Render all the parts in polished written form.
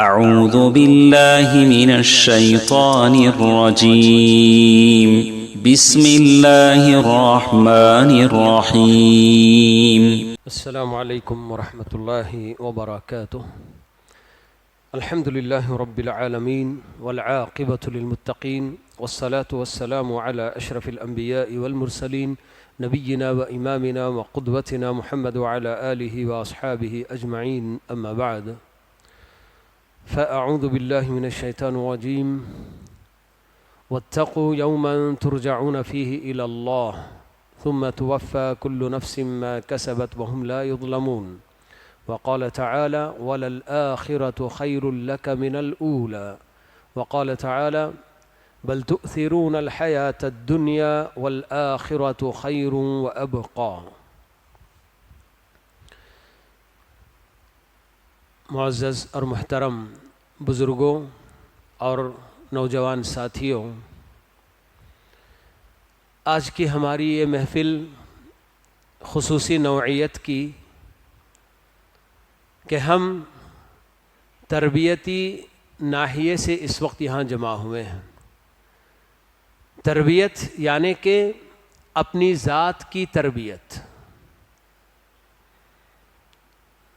أعوذ بالله من الشيطان الرجيم بسم الله الرحمن الرحيم السلام علیکم ورحمۃ اللہ وبرکاتہ۔ الحمد للہ رب العالمین والعاقبۃ للمتقین والصلاة والسلام علی اشرف الانبیاء والمرسلین نبینا و امامنا و قدوتنا محمد وعلی آلہ واصحابہ اجمعین، اما بعد فاعوذ باللہ من الشیطان الرجیم واتقوا یوما ترجعون فیہ الی اللہ ثم توفى كل نفس ما كسبت وهم لا يظلمون، وقال تعالى وللآخرة خير لك من الأولى، وقال تعالى بل تؤثرون الحياة الدنيا والآخرة خير وأبقى۔ معزز اور محترم بزرگوں اور نوجوان ساتھیوں، آج کی ہماری یہ محفل خصوصی نوعیت کی کہ ہم تربیتی ناحیے سے اس وقت یہاں جمع ہوئے ہیں۔ تربیت یعنی کہ اپنی ذات کی تربیت۔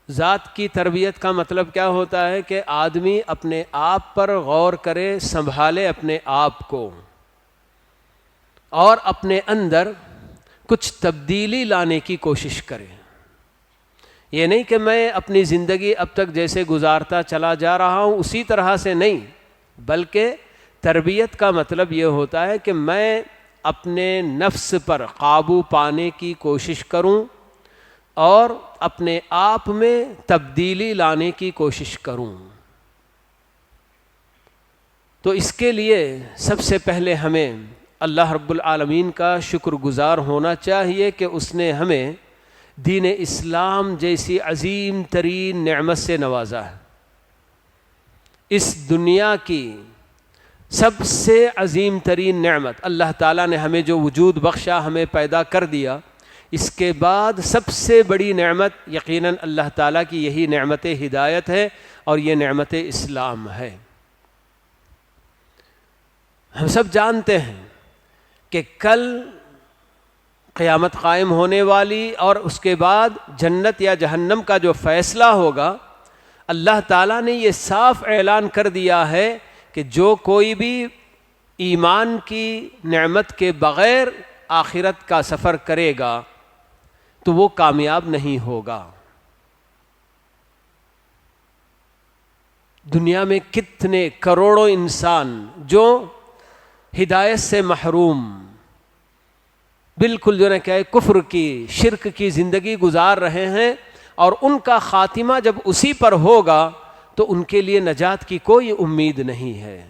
ذات کی تربیت کا مطلب کیا ہوتا ہے کہ آدمی اپنے آپ پر غور کرے، سنبھالے اپنے آپ کو، اور اپنے اندر کچھ تبدیلی لانے کی کوشش کرے۔ یہ نہیں کہ میں اپنی زندگی اب تک جیسے گزارتا چلا جا رہا ہوں اسی طرح سے نہیں، بلکہ تربیت کا مطلب یہ ہوتا ہے کہ میں اپنے نفس پر قابو پانے کی کوشش کروں اور اپنے آپ میں تبدیلی لانے کی کوشش کروں۔ تو اس کے لیے سب سے پہلے ہمیں اللہ رب العالمین کا شکر گزار ہونا چاہیے کہ اس نے ہمیں دین اسلام جیسی عظیم ترین نعمت سے نوازا ہے۔ اس دنیا کی سب سے عظیم ترین نعمت، اللہ تعالیٰ نے ہمیں جو وجود بخشا، ہمیں پیدا کر دیا، اس کے بعد سب سے بڑی نعمت یقیناً اللہ تعالیٰ کی یہی نعمت ہدایت ہے اور یہ نعمت اسلام ہے۔ ہم سب جانتے ہیں کہ کل قیامت قائم ہونے والی اور اس کے بعد جنت یا جہنم کا جو فیصلہ ہوگا، اللہ تعالیٰ نے یہ صاف اعلان کر دیا ہے کہ جو کوئی بھی ایمان کی نعمت کے بغیر آخرت کا سفر کرے گا تو وہ کامیاب نہیں ہوگا۔ دنیا میں کتنے کروڑوں انسان جو ہدایت سے محروم، بالکل جو کہ کفر کی، شرک کی زندگی گزار رہے ہیں، اور ان کا خاتمہ جب اسی پر ہوگا تو ان کے لیے نجات کی کوئی امید نہیں ہے،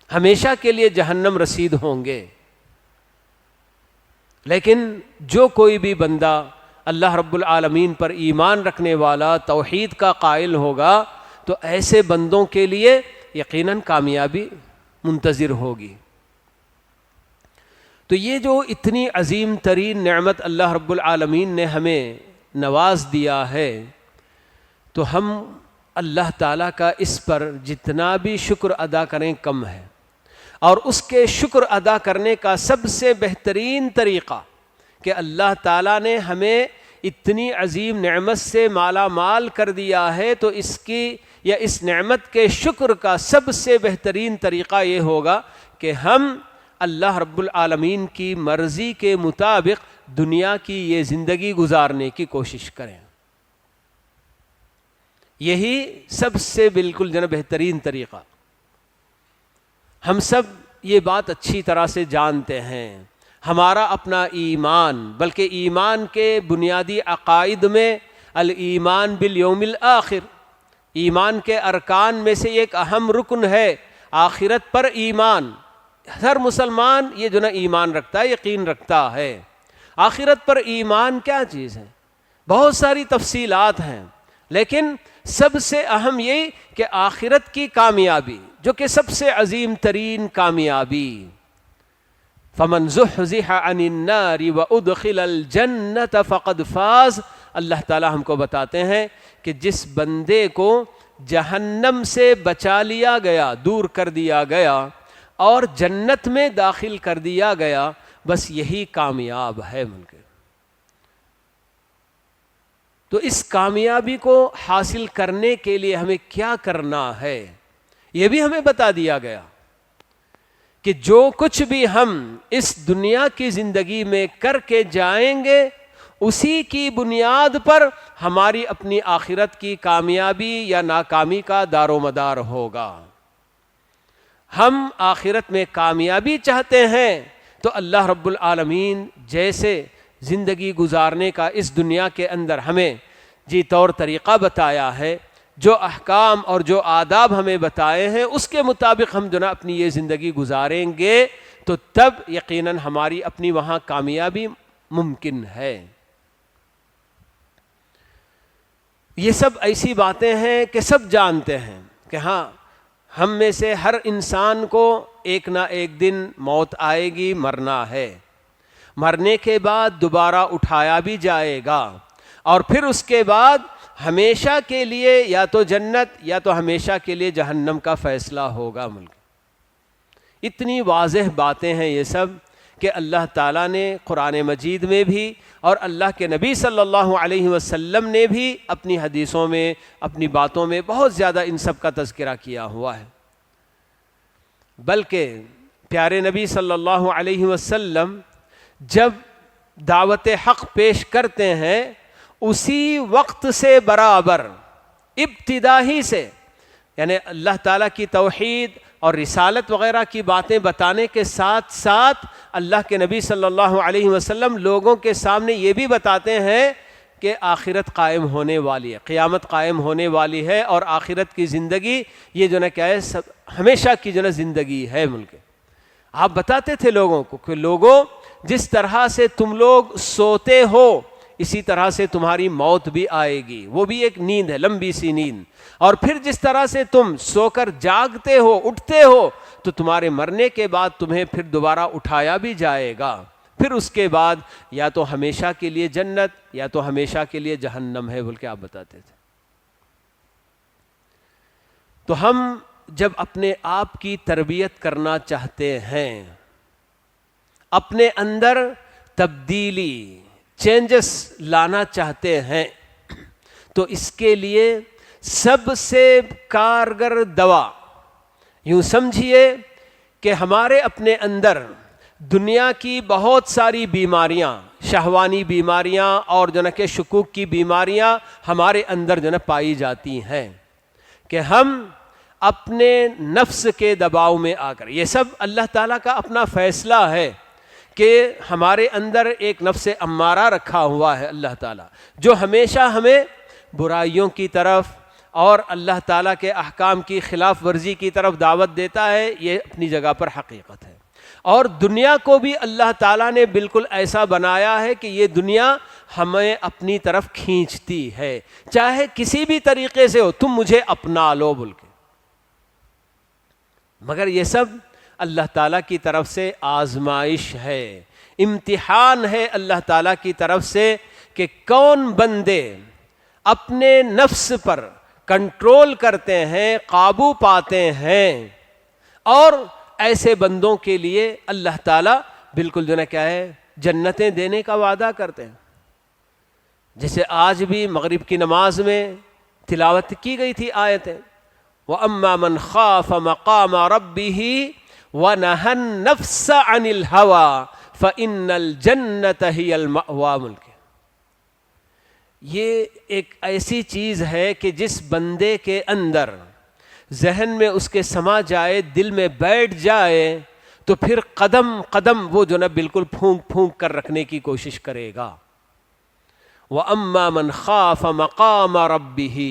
ہمیشہ کے لیے جہنم رسید ہوں گے۔ لیکن جو کوئی بھی بندہ اللہ رب العالمین پر ایمان رکھنے والا، توحید کا قائل ہوگا، تو ایسے بندوں کے لیے یقیناً کامیابی منتظر ہوگی۔ تو یہ جو اتنی عظیم ترین نعمت اللہ رب العالمین نے ہمیں نواز دیا ہے، تو ہم اللہ تعالیٰ کا اس پر جتنا بھی شکر ادا کریں کم ہے، اور اس کے شکر ادا کرنے کا سب سے بہترین طریقہ کہ اللہ تعالیٰ نے ہمیں اتنی عظیم نعمت سے مالا مال کر دیا ہے، تو اس کی یا اس نعمت کے شکر کا سب سے بہترین طریقہ یہ ہوگا کہ ہم اللہ رب العالمین کی مرضی کے مطابق دنیا کی یہ زندگی گزارنے کی کوشش کریں۔ یہی سب سے بالکل بہترین طریقہ۔ ہم سب یہ بات اچھی طرح سے جانتے ہیں، ہمارا اپنا ایمان، بلکہ ایمان کے بنیادی عقائد میں الایمان بالیوم الآخر، ایمان کے ارکان میں سے ایک اہم رکن ہے آخرت پر ایمان۔ ہر مسلمان یہ ایمان رکھتا ہے، یقین رکھتا ہے۔ آخرت پر ایمان کیا چیز ہے؟ بہت ساری تفصیلات ہیں، لیکن سب سے اہم یہ کہ آخرت کی کامیابی، جو کہ سب سے عظیم ترین کامیابی، فمن زحزح عن النار وادخل الجنة فقد فاز، اللہ تعالی ہم کو بتاتے ہیں کہ جس بندے کو جہنم سے بچا لیا گیا، دور کر دیا گیا اور جنت میں داخل کر دیا گیا، بس یہی کامیاب ہے ملک۔ تو اس کامیابی کو حاصل کرنے کے لیے ہمیں کیا کرنا ہے یہ بھی ہمیں بتا دیا گیا کہ جو کچھ بھی ہم اس دنیا کی زندگی میں کر کے جائیں گے اسی کی بنیاد پر ہماری اپنی آخرت کی کامیابی یا ناکامی کا دار و مدار ہوگا۔ ہم آخرت میں کامیابی چاہتے ہیں تو اللہ رب العالمین جیسے زندگی گزارنے کا اس دنیا کے اندر ہمیں جی طور طریقہ بتایا ہے، جو احکام اور جو آداب ہمیں بتائے ہیں اس کے مطابق ہم جو نا اپنی یہ زندگی گزاریں گے تو تب یقیناً ہماری اپنی وہاں کامیابی ممکن ہے۔ یہ سب ایسی باتیں ہیں کہ سب جانتے ہیں کہ ہاں ہم میں سے ہر انسان کو ایک نہ ایک دن موت آئے گی، مرنا ہے، مرنے کے بعد دوبارہ اٹھایا بھی جائے گا اور پھر اس کے بعد ہمیشہ کے لیے یا تو جنت یا تو ہمیشہ کے لیے جہنم کا فیصلہ ہوگا ملک۔ اتنی واضح باتیں ہیں یہ سب کہ اللہ تعالیٰ نے قرآن مجید میں بھی اور اللہ کے نبی صلی اللہ علیہ وسلم نے بھی اپنی حدیثوں میں اپنی باتوں میں بہت زیادہ ان سب کا تذکرہ کیا ہوا ہے۔ بلکہ پیارے نبی صلی اللہ علیہ وسلم جب دعوت حق پیش کرتے ہیں اسی وقت سے برابر ابتدا ہی سے، یعنی اللہ تعالیٰ کی توحید اور رسالت وغیرہ کی باتیں بتانے کے ساتھ ساتھ اللہ کے نبی صلی اللہ علیہ وسلم لوگوں کے سامنے یہ بھی بتاتے ہیں کہ آخرت قائم ہونے والی ہے، قیامت قائم ہونے والی ہے اور آخرت کی زندگی یہ جو نا کیا ہے ہمیشہ کی جو نا زندگی ہے ملک۔ آپ بتاتے تھے لوگوں کو کہ لوگوں جس طرح سے تم لوگ سوتے ہو اسی طرح سے تمہاری موت بھی آئے گی، وہ بھی ایک نیند ہے، لمبی سی نیند، اور پھر جس طرح سے تم سو کر جاگتے ہو اٹھتے ہو تو تمہارے مرنے کے بعد تمہیں پھر دوبارہ اٹھایا بھی جائے گا، پھر اس کے بعد یا تو ہمیشہ کے لیے جنت یا تو ہمیشہ کے لیے جہنم ہے بول کے آپ بتاتے تھے۔ تو ہم جب اپنے آپ کی تربیت کرنا چاہتے ہیں، اپنے اندر تبدیلی چینجز لانا چاہتے ہیں تو اس کے لیے سب سے کارگر دوا یوں سمجھیے کہ ہمارے اپنے اندر دنیا کی بہت ساری بیماریاں، شہوانی بیماریاں اور جو نا کہ شکوک کی بیماریاں ہمارے اندر جو نا پائی جاتی ہیں کہ ہم اپنے نفس کے دباؤ میں آ کر، یہ سب اللہ تعالیٰ کا اپنا فیصلہ ہے کہ ہمارے اندر ایک نفس امارہ رکھا ہوا ہے اللہ تعالیٰ، جو ہمیشہ ہمیں برائیوں کی طرف اور اللہ تعالیٰ کے احکام کی خلاف ورزی کی طرف دعوت دیتا ہے، یہ اپنی جگہ پر حقیقت ہے۔ اور دنیا کو بھی اللہ تعالیٰ نے بالکل ایسا بنایا ہے کہ یہ دنیا ہمیں اپنی طرف کھینچتی ہے، چاہے کسی بھی طریقے سے ہو، تم مجھے اپنا لو بول کے۔ مگر یہ سب اللہ تعالیٰ کی طرف سے آزمائش ہے، امتحان ہے اللہ تعالیٰ کی طرف سے کہ کون بندے اپنے نفس پر کنٹرول کرتے ہیں، قابو پاتے ہیں، اور ایسے بندوں کے لیے اللہ تعالیٰ بالکل جو نا کیا ہے جنتیں دینے کا وعدہ کرتے ہیں۔ جیسے آج بھی مغرب کی نماز میں تلاوت کی گئی تھی آیتیں، وَأَمَّا مَنْ خَافَ مَقَامَ رَبِّهِ وَنَهَى النَّفْسَ عَنِ الْهَوَى فَإِنَّ الْجَنَّةَ هِيَ الْمَأْوَىٰ ملک۔ یہ ایک ایسی چیز ہے کہ جس بندے کے اندر ذہن میں اس کے سما جائے، دل میں بیٹھ جائے، تو پھر قدم قدم وہ جو نا بالکل پھونک پھونک کر رکھنے کی کوشش کرے گا۔ وَأَمَّا مَنْ خَافَ مَقَامَ رَبِّهِ،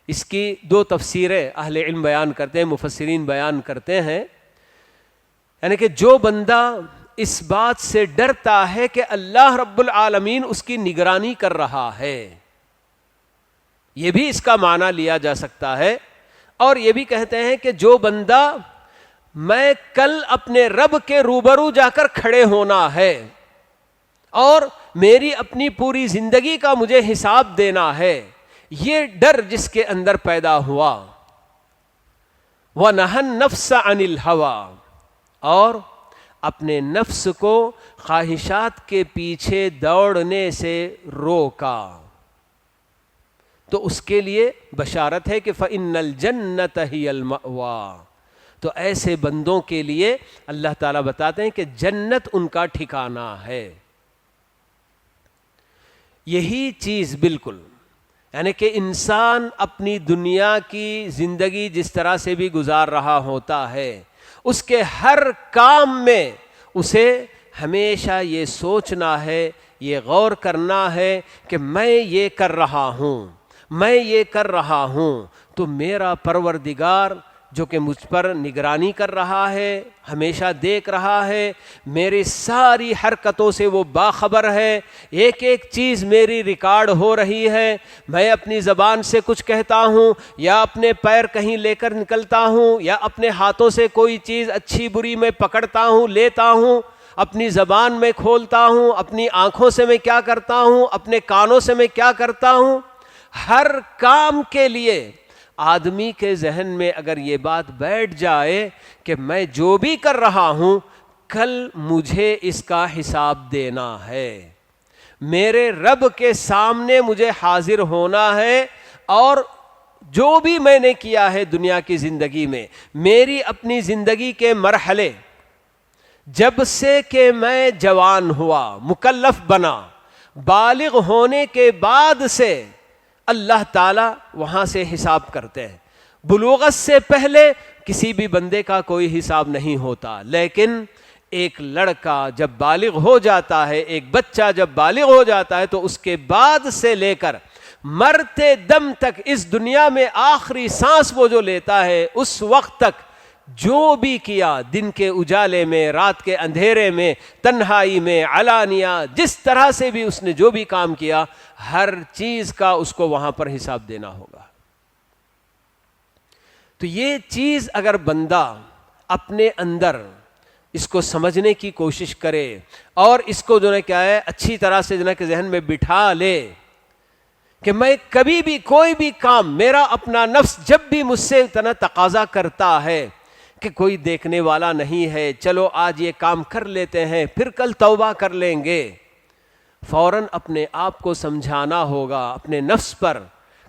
اس کی دو تفسیریں اہل علم بیان کرتے ہیں، مفسرین بیان کرتے ہیں، یعنی کہ جو بندہ اس بات سے ڈرتا ہے کہ اللہ رب العالمین اس کی نگرانی کر رہا ہے، یہ بھی اس کا معنی لیا جا سکتا ہے۔ اور یہ بھی کہتے ہیں کہ جو بندہ میں کل اپنے رب کے روبرو جا کر کھڑے ہونا ہے اور میری اپنی پوری زندگی کا مجھے حساب دینا ہے، یہ ڈر جس کے اندر پیدا ہوا، وَنَهَى النَّفْسَ عَنِ الْهَوَىٰ، اور اپنے نفس کو خواہشات کے پیچھے دوڑنے سے روکا، تو اس کے لیے بشارت ہے کہ فَإِنَّ الْجَنَّةَ هِيَ الْمَأْوَىٰ، تو ایسے بندوں کے لیے اللہ تعالیٰ بتاتے ہیں کہ جنت ان کا ٹھکانہ ہے۔ یہی چیز بالکل، یعنی کہ انسان اپنی دنیا کی زندگی جس طرح سے بھی گزار رہا ہوتا ہے، اس کے ہر کام میں اسے ہمیشہ یہ سوچنا ہے، یہ غور کرنا ہے کہ میں یہ کر رہا ہوں، میں یہ کر رہا ہوں تو میرا پروردگار جو کہ مجھ پر نگرانی کر رہا ہے، ہمیشہ دیکھ رہا ہے، میری ساری حرکتوں سے وہ باخبر ہے، ایک ایک چیز میری ریکارڈ ہو رہی ہے۔ میں اپنی زبان سے کچھ کہتا ہوں یا اپنے پیر کہیں لے کر نکلتا ہوں یا اپنے ہاتھوں سے کوئی چیز اچھی بری میں پکڑتا ہوں، لیتا ہوں، اپنی زبان میں کھولتا ہوں، اپنی آنکھوں سے میں کیا کرتا ہوں، اپنے کانوں سے میں کیا کرتا ہوں، ہر کام کے لیے آدمی کے ذہن میں اگر یہ بات بیٹھ جائے کہ میں جو بھی کر رہا ہوں کل مجھے اس کا حساب دینا ہے، میرے رب کے سامنے مجھے حاضر ہونا ہے، اور جو بھی میں نے کیا ہے دنیا کی زندگی میں، میری اپنی زندگی کے مرحلے جب سے کہ میں جوان ہوا، مکلف بنا، بالغ ہونے کے بعد سے اللہ تعالیٰ وہاں سے حساب کرتے ہیں۔ بلوغت سے پہلے کسی بھی بندے کا کوئی حساب نہیں ہوتا، لیکن ایک لڑکا جب بالغ ہو جاتا ہے، ایک بچہ جب بالغ ہو جاتا ہے تو اس کے بعد سے لے کر مرتے دم تک، اس دنیا میں آخری سانس وہ جو لیتا ہے اس وقت تک جو بھی کیا، دن کے اجالے میں، رات کے اندھیرے میں، تنہائی میں، علانیہ، جس طرح سے بھی اس نے جو بھی کام کیا، ہر چیز کا اس کو وہاں پر حساب دینا ہوگا۔ تو یہ چیز اگر بندہ اپنے اندر اس کو سمجھنے کی کوشش کرے اور اس کو جو ہے کیا ہے اچھی طرح سے جو ہے کہ ذہن میں بٹھا لے کہ میں کبھی بھی کوئی بھی کام، میرا اپنا نفس جب بھی مجھ سے اتنا تقاضا کرتا ہے کہ کوئی دیکھنے والا نہیں ہے، چلو آج یہ کام کر لیتے ہیں پھر کل توبہ کر لیں گے، فوراً اپنے آپ کو سمجھانا ہوگا، اپنے نفس پر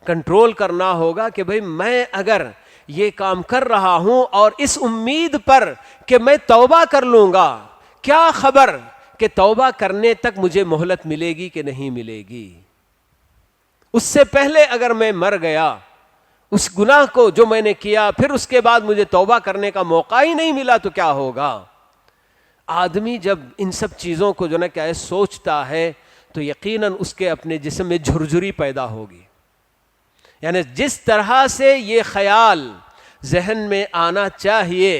کنٹرول کرنا ہوگا کہ بھئی میں اگر یہ کام کر رہا ہوں اور اس امید پر کہ میں توبہ کر لوں گا، کیا خبر کہ توبہ کرنے تک مجھے مہلت ملے گی کہ نہیں ملے گی۔ اس سے پہلے اگر میں مر گیا اس گناہ کو جو میں نے کیا، پھر اس کے بعد مجھے توبہ کرنے کا موقع ہی نہیں ملا تو کیا ہوگا۔ آدمی جب ان سب چیزوں کو جو ہے کیا ہے سوچتا ہے تو یقیناً اس کے اپنے جسم میں جھرجھری پیدا ہوگی، یعنی جس طرح سے یہ خیال ذہن میں آنا چاہیے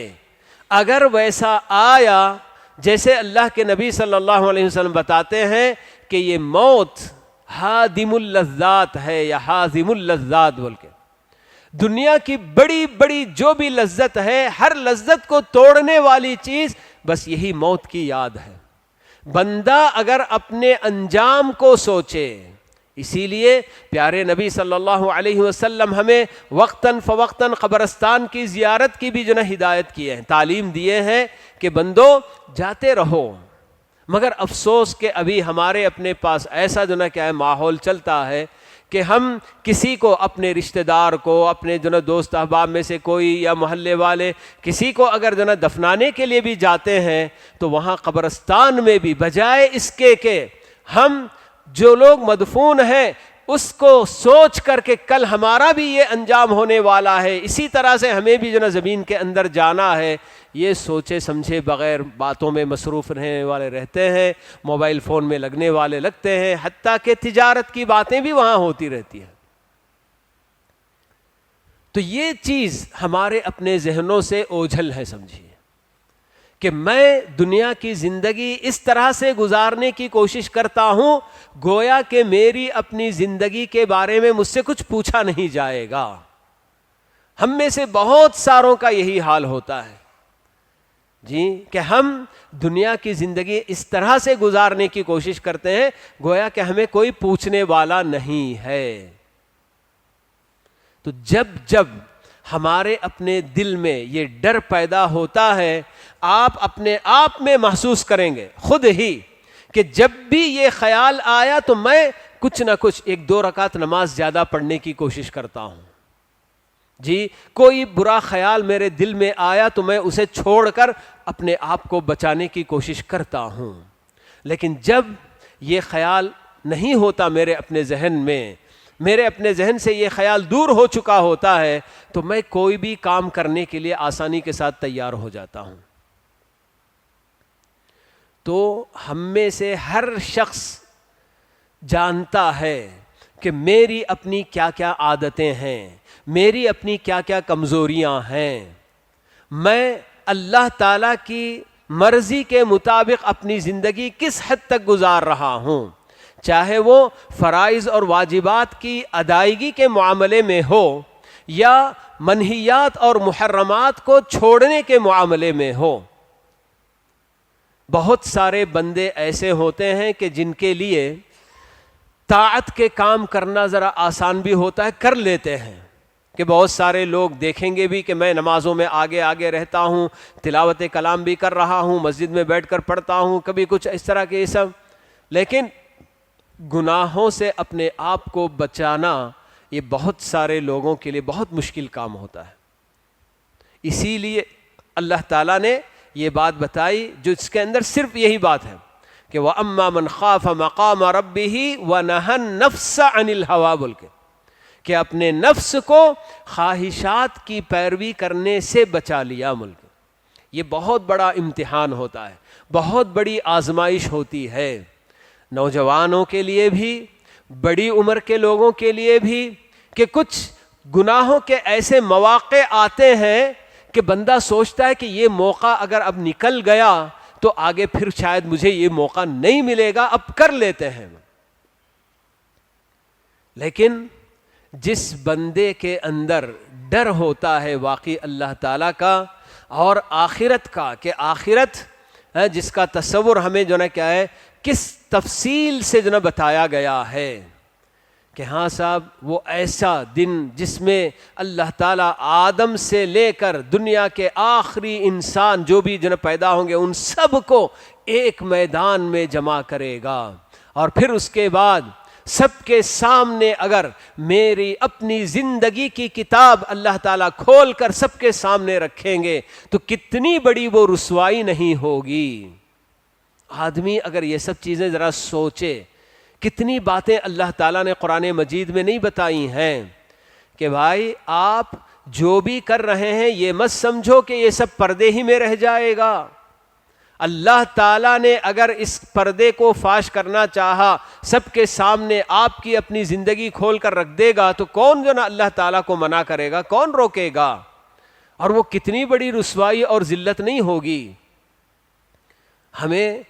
اگر ویسا آیا، جیسے اللہ کے نبی صلی اللہ علیہ وسلم بتاتے ہیں کہ یہ موت ہادم اللذات ہے یا ہاضم اللذات بول کے، دنیا کی بڑی بڑی جو بھی لذت ہے، ہر لذت کو توڑنے والی چیز بس یہی موت کی یاد ہے۔ بندہ اگر اپنے انجام کو سوچے، اسی لیے پیارے نبی صلی اللہ علیہ وسلم ہمیں وقتاً فوقتاً قبرستان کی زیارت کی بھی جو ہے ہدایت کیے ہیں، تعلیم دیے ہیں کہ بندو جاتے رہو، مگر افسوس کہ ابھی ہمارے اپنے پاس ایسا جو ہے کیا ہے ماحول چلتا ہے کہ ہم کسی کو، اپنے رشتہ دار کو، اپنے جو ہے دوست احباب میں سے کوئی یا محلے والے کسی کو اگر جو ہے دفنانے کے لیے بھی جاتے ہیں تو وہاں قبرستان میں بھی بجائے اس کے کہ ہم جو لوگ مدفون ہیں اس کو سوچ کر کے کل ہمارا بھی یہ انجام ہونے والا ہے، اسی طرح سے ہمیں بھی جو ہے زمین کے اندر جانا ہے، یہ سوچے سمجھے بغیر باتوں میں مصروف رہنے والے رہتے ہیں، موبائل فون میں لگنے والے لگتے ہیں، حتیٰ کہ تجارت کی باتیں بھی وہاں ہوتی رہتی ہیں۔ تو یہ چیز ہمارے اپنے ذہنوں سے اوجھل ہے، سمجھیے کہ میں دنیا کی زندگی اس طرح سے گزارنے کی کوشش کرتا ہوں گویا کہ میری اپنی زندگی کے بارے میں مجھ سے کچھ پوچھا نہیں جائے گا۔ ہم میں سے بہت ساروں کا یہی حال ہوتا ہے جی، کہ ہم دنیا کی زندگی اس طرح سے گزارنے کی کوشش کرتے ہیں گویا کہ ہمیں کوئی پوچھنے والا نہیں ہے۔ تو جب جب ہمارے اپنے دل میں یہ ڈر پیدا ہوتا ہے، آپ اپنے آپ میں محسوس کریں گے خود ہی کہ جب بھی یہ خیال آیا تو میں کچھ نہ کچھ 1-2 رکعت نماز زیادہ پڑھنے کی کوشش کرتا ہوں. جی کوئی برا خیال میرے دل میں آیا تو میں اسے چھوڑ کر اپنے آپ کو بچانے کی کوشش کرتا ہوں. لیکن جب یہ خیال نہیں ہوتا میرے اپنے ذہن میں، میرے اپنے ذہن سے یہ خیال دور ہو چکا ہوتا ہے، تو میں کوئی بھی کام کرنے کے لیے آسانی کے ساتھ تیار ہو جاتا ہوں. تو ہم میں سے ہر شخص جانتا ہے کہ میری اپنی کیا کیا عادتیں ہیں، میری اپنی کیا کیا کمزوریاں ہیں. میں اللہ تعالیٰ کی مرضی کے مطابق اپنی زندگی کس حد تک گزار رہا ہوں، چاہے وہ فرائض اور واجبات کی ادائیگی کے معاملے میں ہو یا منہیات اور محرمات کو چھوڑنے کے معاملے میں ہو. بہت سارے بندے ایسے ہوتے ہیں کہ جن کے لیے طاعت کے کام کرنا ذرا آسان بھی ہوتا ہے، کر لیتے ہیں. کہ بہت سارے لوگ دیکھیں گے بھی کہ میں نمازوں میں آگے آگے رہتا ہوں، تلاوت کلام بھی کر رہا ہوں، مسجد میں بیٹھ کر پڑھتا ہوں، کبھی کچھ اس طرح کے یہ سب. لیکن گناہوں سے اپنے آپ کو بچانا یہ بہت سارے لوگوں کے لیے بہت مشکل کام ہوتا ہے. اسی لیے اللہ تعالیٰ نے یہ بات بتائی جو اس کے اندر صرف یہی بات ہے کہ وَأَمَّا مَنْ خَافَ مَقَامَ رَبِّهِ وَنَهَى النَّفْسَ عَنِ الْهَوَىٰ بول کے، کہ اپنے نفس کو خواہشات کی پیروی کرنے سے بچا لیا. ملک یہ بہت بڑا امتحان ہوتا ہے، بہت بڑی آزمائش ہوتی ہے، نوجوانوں کے لیے بھی، بڑی عمر کے لوگوں کے لیے بھی، کہ کچھ گناہوں کے ایسے مواقع آتے ہیں کہ بندہ سوچتا ہے کہ یہ موقع اگر اب نکل گیا تو آگے پھر شاید مجھے یہ موقع نہیں ملے گا، اب کر لیتے ہیں. لیکن جس بندے کے اندر ڈر ہوتا ہے واقعی اللہ تعالیٰ کا اور آخرت کا، کہ آخرت جس کا تصور ہمیں جو نا کیا ہے کس تفصیل سے جو نا بتایا گیا ہے کہ ہاں صاحب وہ ایسا دن جس میں اللہ تعالیٰ آدم سے لے کر دنیا کے آخری انسان جو بھی جو نا پیدا ہوں گے ان سب کو ایک میدان میں جمع کرے گا، اور پھر اس کے بعد سب کے سامنے اگر میری اپنی زندگی کی کتاب اللہ تعالیٰ کھول کر سب کے سامنے رکھیں گے تو کتنی بڑی وہ رسوائی نہیں ہوگی. آدمی اگر یہ سب چیزیں ذرا سوچے، کتنی باتیں اللہ تعالیٰ نے قرآن مجید میں نہیں بتائی ہیں کہ بھائی آپ جو بھی کر رہے ہیں یہ مت سمجھو کہ یہ سب پردے ہی میں رہ جائے گا. اللہ تعالیٰ نے اگر اس پردے کو فاش کرنا چاہا، سب کے سامنے آپ کی اپنی زندگی کھول کر رکھ دے گا تو کون جو نا اللہ تعالیٰ کو منع کرے گا، کون روکے گا؟ اور وہ کتنی بڑی رسوائی اور ذلت نہیں ہوگی. ہمیں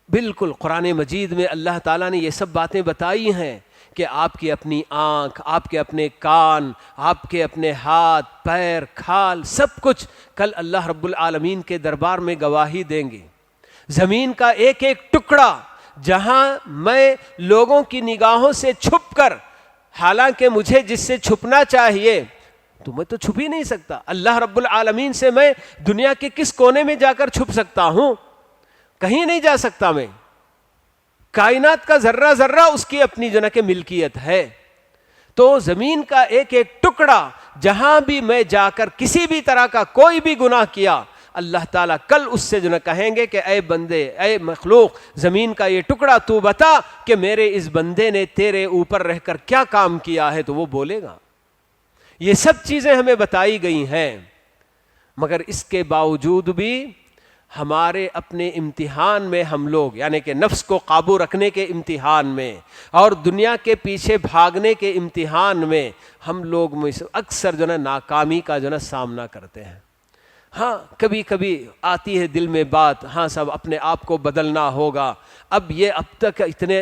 بالکل قرآن مجید میں اللہ تعالیٰ نے یہ سب باتیں بتائی ہیں کہ آپ کی اپنی آنکھ، آپ کے اپنے کان، آپ کے اپنے ہاتھ، پیر، کھال، سب کچھ کل اللہ رب العالمین کے دربار میں گواہی دیں گے. زمین کا ایک ایک ٹکڑا جہاں میں لوگوں کی نگاہوں سے چھپ کر، حالانکہ مجھے جس سے چھپنا چاہیے تو میں تو چھپ ہی نہیں سکتا، اللہ رب العالمین سے میں دنیا کے کس کونے میں جا کر چھپ سکتا ہوں؟ کہیں نہیں جا سکتا. میں کائنات کا ذرہ ذرہ اس کی اپنی جو نا کہ ملکیت ہے. تو زمین کا ایک ایک ٹکڑا جہاں بھی میں جا کر کسی بھی طرح کا کوئی بھی گناہ کیا، اللہ تعالیٰ کل اس سے جو نا کہیں گے کہ اے بندے، اے مخلوق، زمین کا یہ ٹکڑا تو بتا کہ میرے اس بندے نے تیرے اوپر رہ کر کیا کام کیا ہے، تو وہ بولے گا. یہ سب چیزیں ہمیں بتائی گئی ہیں، مگر اس کے باوجود بھی ہمارے اپنے امتحان میں ہم لوگ، یعنی کہ نفس کو قابو رکھنے کے امتحان میں اور دنیا کے پیچھے بھاگنے کے امتحان میں ہم لوگ میں سے اکثر جو نا ناکامی کا جو نا سامنا کرتے ہیں. ہاں کبھی کبھی آتی ہے دل میں بات، ہاں سب اپنے آپ کو بدلنا ہوگا، اب تک اتنے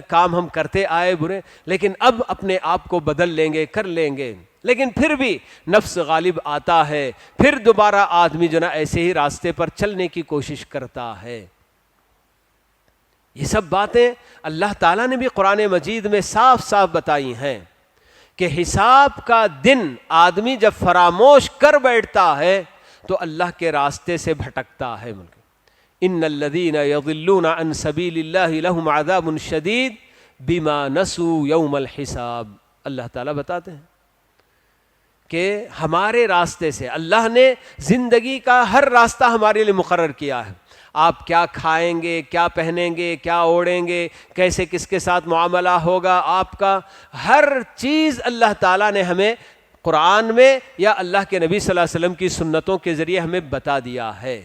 کام ہم کرتے آئے برے، لیکن اب اپنے آپ کو بدل لیں گے، کر لیں گے. لیکن پھر بھی نفس غالب آتا ہے، پھر دوبارہ آدمی جو نا ایسے ہی راستے پر چلنے کی کوشش کرتا ہے. یہ سب باتیں اللہ تعالیٰ نے بھی قرآن مجید میں صاف صاف بتائی ہیں کہ حساب کا دن آدمی جب فراموش کر بیٹھتا ہے تو اللہ کے راستے سے بھٹکتا ہے. ان الذین یضلون عن سبیل اللہ لہم عذاب شدید بما نسوا یوم الحساب. اللہ تعالیٰ بتاتے ہیں کہ ہمارے راستے سے اللہ نے زندگی کا ہر راستہ ہمارے لیے مقرر کیا ہے. آپ کیا کھائیں گے, کیا پہنیں گے, کیا اوڑھیں گے, کیسے کس کے ساتھ معاملہ ہوگا آپ کا, ہر چیز اللہ تعالیٰ نے ہمیں قرآن میں یا اللہ کے نبی صلی اللہ علیہ وسلم کی سنتوں کے ذریعے ہمیں بتا دیا ہے.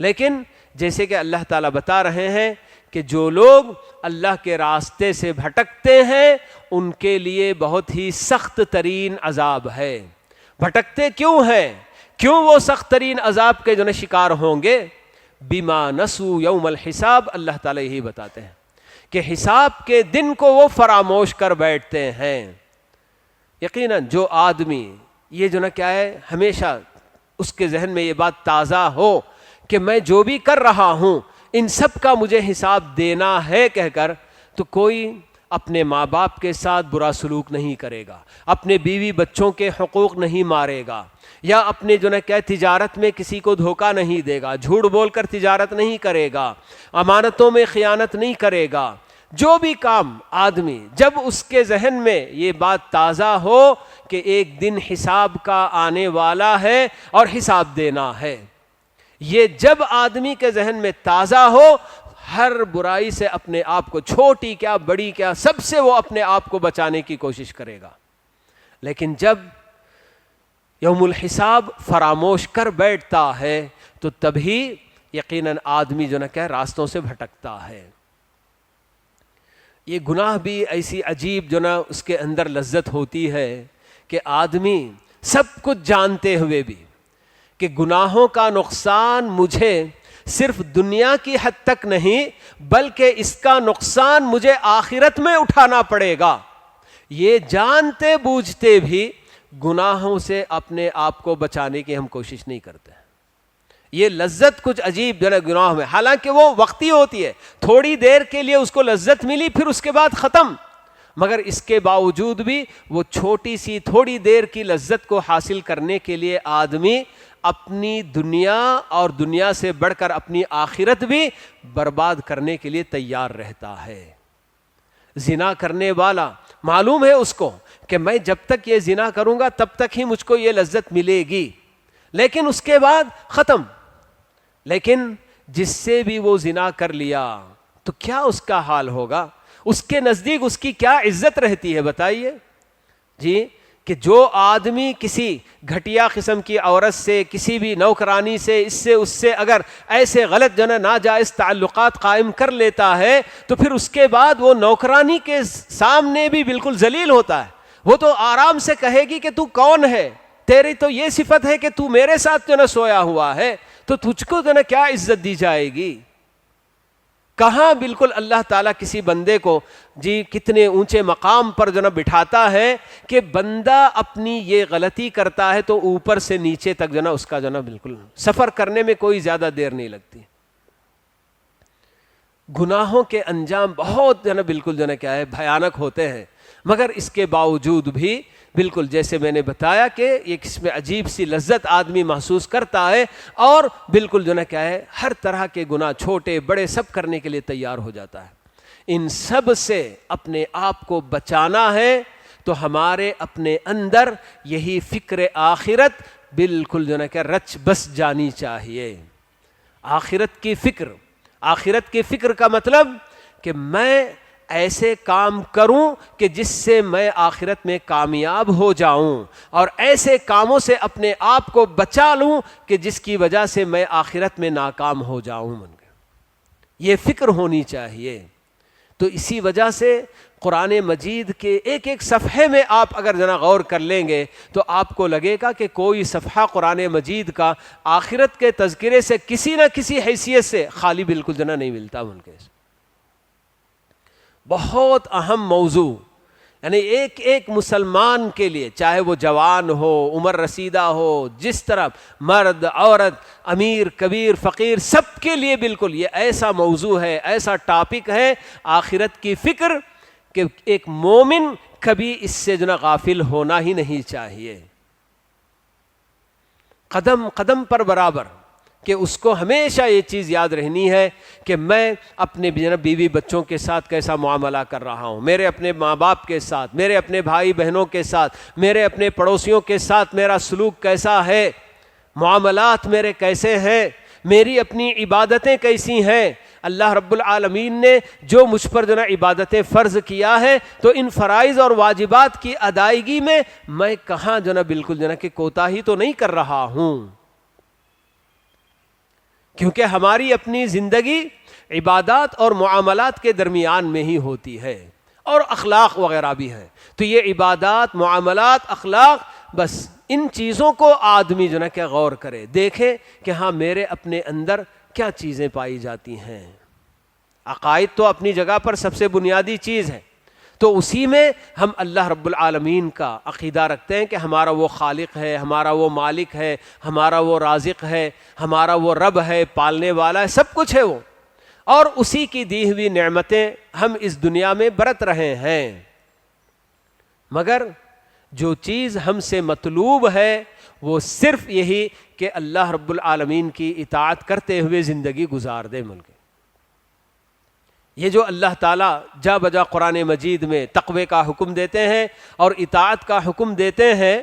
لیکن جیسے کہ اللہ تعالیٰ بتا رہے ہیں کہ جو لوگ اللہ کے راستے سے بھٹکتے ہیں ان کے لیے بہت ہی سخت ترین عذاب ہے. بھٹکتے کیوں ہیں, کیوں وہ سخت ترین عذاب کے جو ہے شکار ہوں گے؟ بما نسوا یوم الحساب. اللہ تعالیٰ یہی بتاتے ہیں کہ حساب کے دن کو وہ فراموش کر بیٹھتے ہیں. یقیناً جو آدمی یہ جو نا کیا ہے ہمیشہ اس کے ذہن میں یہ بات تازہ ہو کہ میں جو بھی کر رہا ہوں ان سب کا مجھے حساب دینا ہے کہہ کر, تو کوئی اپنے ماں باپ کے ساتھ برا سلوک نہیں کرے گا, اپنے بیوی بچوں کے حقوق نہیں مارے گا, یا اپنے جو ہے کیا تجارت میں کسی کو دھوکہ نہیں دے گا, جھوٹ بول کر تجارت نہیں کرے گا, امانتوں میں خیانت نہیں کرے گا. جو بھی کام آدمی جب اس کے ذہن میں یہ بات تازہ ہو کہ ایک دن حساب کا آنے والا ہے اور حساب دینا ہے, یہ جب آدمی کے ذہن میں تازہ ہو ہر برائی سے اپنے آپ کو, چھوٹی کیا بڑی کیا, سب سے وہ اپنے آپ کو بچانے کی کوشش کرے گا. لیکن جب یوم الحساب فراموش کر بیٹھتا ہے تو تبھی یقیناً آدمی جو نہ کہ راستوں سے بھٹکتا ہے. یہ گناہ بھی ایسی عجیب جو نا اس کے اندر لذت ہوتی ہے کہ آدمی سب کچھ جانتے ہوئے بھی کہ گناہوں کا نقصان مجھے صرف دنیا کی حد تک نہیں بلکہ اس کا نقصان مجھے آخرت میں اٹھانا پڑے گا, یہ جانتے بوجھتے بھی گناہوں سے اپنے آپ کو بچانے کی ہم کوشش نہیں کرتے. یہ لذت کچھ عجیب جو ہے گناہ میں, حالانکہ وہ وقتی ہوتی ہے, تھوڑی دیر کے لیے اس کو لذت ملی پھر اس کے بعد ختم, مگر اس کے باوجود بھی وہ چھوٹی سی تھوڑی دیر کی لذت کو حاصل کرنے کے لیے آدمی اپنی دنیا اور دنیا سے بڑھ کر اپنی آخرت بھی برباد کرنے کے لیے تیار رہتا ہے. زنا کرنے والا معلوم ہے اس کو کہ میں جب تک یہ زنا کروں گا تب تک ہی مجھ کو یہ لذت ملے گی, لیکن اس کے بعد ختم. لیکن جس سے بھی وہ زنا کر لیا تو کیا اس کا حال ہوگا, اس کے نزدیک اس کی کیا عزت رہتی ہے بتائیے جی. کہ جو آدمی کسی گھٹیا قسم کی عورت سے, کسی بھی نوکرانی سے, اس سے اگر ایسے غلط جو ہے ناجائز تعلقات قائم کر لیتا ہے تو پھر اس کے بعد وہ نوکرانی کے سامنے بھی بالکل ذلیل ہوتا ہے. وہ تو آرام سے کہے گی کہ تو کون ہے, تیری تو یہ صفت ہے کہ تو میرے ساتھ جو ہے سویا ہوا ہے, تو تجھ کو جو ہے کیا عزت دی جائے گی. کہاں بالکل اللہ تعالیٰ کسی بندے کو جی کتنے اونچے مقام پر جو نا بٹھاتا ہے کہ بندہ اپنی یہ غلطی کرتا ہے تو اوپر سے نیچے تک جو نا اس کا جو نا بالکل سفر کرنے میں کوئی زیادہ دیر نہیں لگتی. گناہوں کے انجام بہت جو نا بالکل جو نا کیا ہے بھیانک ہوتے ہیں, مگر اس کے باوجود بھی بالکل جیسے میں نے بتایا کہ ایک اس میں عجیب سی لذت آدمی محسوس کرتا ہے اور بالکل جو نا کیا ہے ہر طرح کے گناہ چھوٹے بڑے سب کرنے کے لیے تیار ہو جاتا ہے. ان سب سے اپنے آپ کو بچانا ہے تو ہمارے اپنے اندر یہی فکر آخرت بالکل جو نا کیا رچ بس جانی چاہیے. آخرت کی فکر, آخرت کی فکر کا مطلب کہ میں ایسے کام کروں کہ جس سے میں آخرت میں کامیاب ہو جاؤں, اور ایسے کاموں سے اپنے آپ کو بچا لوں کہ جس کی وجہ سے میں آخرت میں ناکام ہو جاؤں. یہ فکر ہونی چاہیے. تو اسی وجہ سے قرآن مجید کے ایک ایک صفحے میں آپ اگر جنا غور کر لیں گے تو آپ کو لگے گا کہ کوئی صفحہ قرآن مجید کا آخرت کے تذکرے سے کسی نہ کسی حیثیت سے خالی بالکل جنا نہیں ملتا. ان کے بہت اہم موضوع, یعنی ایک ایک مسلمان کے لیے, چاہے وہ جوان ہو, عمر رسیدہ ہو, جس طرح مرد عورت, امیر کبیر فقیر, سب کے لیے بالکل یہ ایسا موضوع ہے, ایسا ٹاپک ہے آخرت کی فکر کہ ایک مومن کبھی اس سے جو نا غافل ہونا ہی نہیں چاہیے، قدم قدم پر برابر، کہ اس کو ہمیشہ یہ چیز یاد رہنی ہے کہ میں اپنے بیوی بچوں کے ساتھ کیسا معاملہ کر رہا ہوں، میرے اپنے ماں باپ کے ساتھ، میرے اپنے بھائی بہنوں کے ساتھ، میرے اپنے پڑوسیوں کے ساتھ میرا سلوک کیسا ہے، معاملات میرے کیسے ہیں، میری اپنی عبادتیں کیسی ہیں۔ اللہ رب العالمین نے جو مجھ پر جو نا عبادتیں فرض کیا ہے، تو ان فرائض اور واجبات کی ادائیگی میں کہاں جو نا بالکل جو نا کہ کوتاہی تو نہیں کر رہا ہوں، کیونکہ ہماری اپنی زندگی عبادات اور معاملات کے درمیان میں ہی ہوتی ہے، اور اخلاق وغیرہ بھی ہے۔ تو یہ عبادات، معاملات، اخلاق، بس ان چیزوں کو آدمی جو نا کہ غور کرے، دیکھے کہ ہاں میرے اپنے اندر کیا چیزیں پائی جاتی ہیں۔ عقائد تو اپنی جگہ پر سب سے بنیادی چیز ہے، تو اسی میں ہم اللہ رب العالمین کا عقیدہ رکھتے ہیں کہ ہمارا وہ خالق ہے، ہمارا وہ مالک ہے، ہمارا وہ رازق ہے، ہمارا وہ رب ہے، پالنے والا ہے، سب کچھ ہے وہ، اور اسی کی دی ہوئی نعمتیں ہم اس دنیا میں برت رہے ہیں۔ مگر جو چیز ہم سے مطلوب ہے وہ صرف یہی کہ اللہ رب العالمین کی اطاعت کرتے ہوئے زندگی گزار دے ملک۔ یہ جو اللہ تعالیٰ جا بجا قرآن مجید میں تقوی کا حکم دیتے ہیں اور اطاعت کا حکم دیتے ہیں،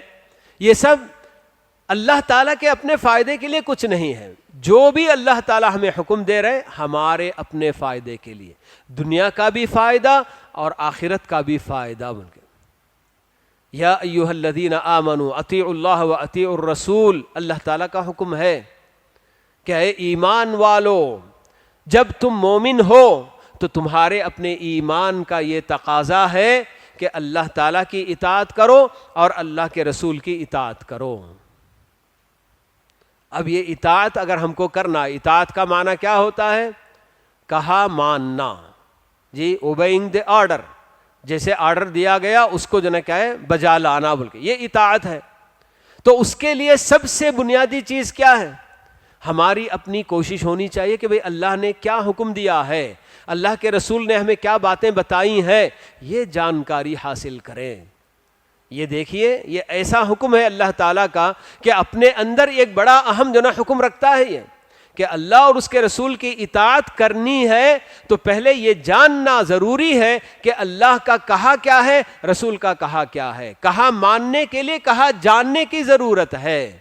یہ سب اللہ تعالیٰ کے اپنے فائدے کے لیے کچھ نہیں ہے۔ جو بھی اللہ تعالیٰ ہمیں حکم دے رہے ہیں ہمارے اپنے فائدے کے لیے، دنیا کا بھی فائدہ اور آخرت کا بھی فائدہ بن کے۔ یا ایھا الذین آمنوا اطیعوا اللہ واطیعوا الرسول، اللہ تعالیٰ کا حکم ہے کہ اے ایمان والو، جب تم مومن ہو تو تمہارے اپنے ایمان کا یہ تقاضا ہے کہ اللہ تعالیٰ کی اطاعت کرو اور اللہ کے رسول کی اطاعت کرو۔ اب یہ اطاعت اگر ہم کو کرنا، اطاعت کا معنی کیا ہوتا ہے؟ کہا ماننا، جی اوبیئنگ دی آرڈر، جیسے آرڈر دیا گیا اس کو جو نا کیا ہے بجا لانا، بول کے یہ اطاعت ہے۔ تو اس کے لیے سب سے بنیادی چیز کیا ہے؟ ہماری اپنی کوشش ہونی چاہیے کہ بھئی اللہ نے کیا حکم دیا ہے، اللہ کے رسول نے ہمیں کیا باتیں بتائی ہیں، یہ جانکاری حاصل کریں۔ یہ دیکھیے، یہ ایسا حکم ہے اللہ تعالیٰ کا کہ اپنے اندر ایک بڑا اہم جو نا حکم رکھتا ہے یہ کہ اللہ اور اس کے رسول کی اطاعت کرنی ہے تو پہلے یہ جاننا ضروری ہے کہ اللہ کا کہا کیا ہے، رسول کا کہا کیا ہے۔ کہا ماننے کے لیے کہا جاننے کی ضرورت ہے،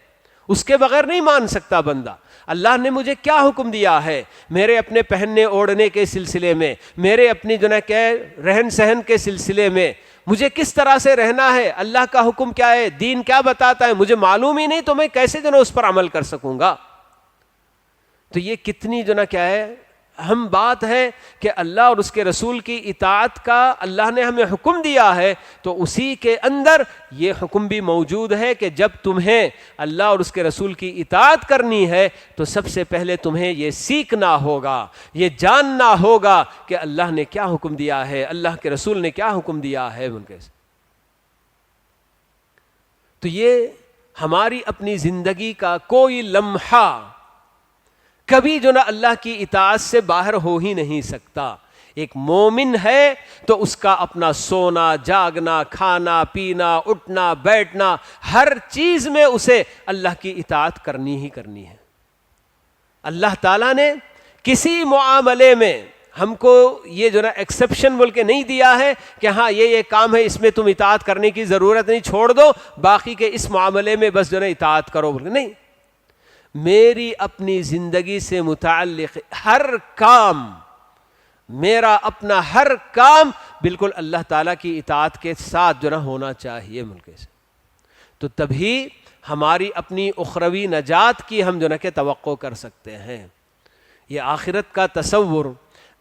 اس کے بغیر نہیں مان سکتا بندہ۔ اللہ نے مجھے کیا حکم دیا ہے میرے اپنے پہننے اوڑھنے کے سلسلے میں، میرے اپنی جو نا کہ رہن سہن کے سلسلے میں، مجھے کس طرح سے رہنا ہے، اللہ کا حکم کیا ہے، دین کیا بتاتا ہے، مجھے معلوم ہی نہیں تو میں کیسے جو نا اس پر عمل کر سکوں گا۔ تو یہ کتنی جو نا کیا ہے اہم بات ہے کہ اللہ اور اس کے رسول کی اطاعت کا اللہ نے ہمیں حکم دیا ہے، تو اسی کے اندر یہ حکم بھی موجود ہے کہ جب تمہیں اللہ اور اس کے رسول کی اطاعت کرنی ہے تو سب سے پہلے تمہیں یہ سیکھنا ہوگا، یہ جاننا ہوگا کہ اللہ نے کیا حکم دیا ہے، اللہ کے رسول نے کیا حکم دیا ہے ان کے۔ تو یہ ہماری اپنی زندگی کا کوئی لمحہ کبھی جو نا اللہ کی اطاعت سے باہر ہو ہی نہیں سکتا۔ ایک مومن ہے تو اس کا اپنا سونا، جاگنا، کھانا، پینا، اٹھنا، بیٹھنا، ہر چیز میں اسے اللہ کی اطاعت کرنی ہی کرنی ہے۔ اللہ تعالیٰ نے کسی معاملے میں ہم کو یہ جو نا ایکسیپشن بول کے نہیں دیا ہے کہ ہاں یہ کام ہے اس میں تم اطاعت کرنے کی ضرورت نہیں، چھوڑ دو، باقی کے اس معاملے میں بس جو نا اطاعت کرو بول کے نہیں۔ میری اپنی زندگی سے متعلق ہر کام، میرا اپنا ہر کام بالکل اللہ تعالیٰ کی اطاعت کے ساتھ جو نا ہونا چاہیے ملک سے، تو تبھی ہماری اپنی اخروی نجات کی ہم جو نا کہ توقع کر سکتے ہیں۔ یہ آخرت کا تصور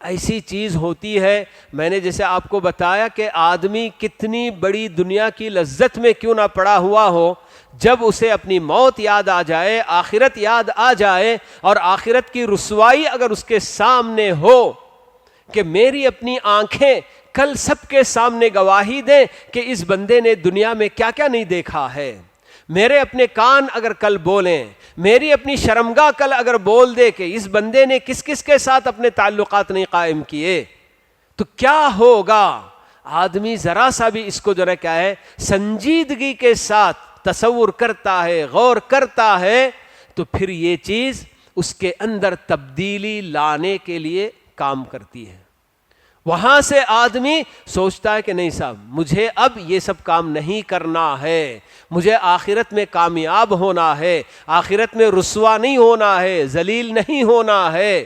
ایسی چیز ہوتی ہے، میں نے جیسے آپ کو بتایا کہ آدمی کتنی بڑی دنیا کی لذت میں کیوں نہ پڑا ہوا ہو، جب اسے اپنی موت یاد آ جائے، آخرت یاد آ جائے، اور آخرت کی رسوائی اگر اس کے سامنے ہو کہ میری اپنی آنکھیں کل سب کے سامنے گواہی دیں کہ اس بندے نے دنیا میں کیا کیا نہیں دیکھا ہے، میرے اپنے کان اگر کل بولیں، میری اپنی شرمگاہ کل اگر بول دے کہ اس بندے نے کس کس کے ساتھ اپنے تعلقات نہیں قائم کیے، تو کیا ہوگا آدمی ذرا سا بھی اس کو جو ہے کیا ہے سنجیدگی کے ساتھ تصور کرتا ہے، غور کرتا ہے، تو پھر یہ چیز اس کے اندر تبدیلی لانے کے لیے کام کرتی ہے۔ وہاں سے آدمی سوچتا ہے کہ نہیں صاحب مجھے اب یہ سب کام نہیں کرنا ہے، مجھے آخرت میں کامیاب ہونا ہے، آخرت میں رسوا نہیں ہونا ہے، ذلیل نہیں ہونا ہے،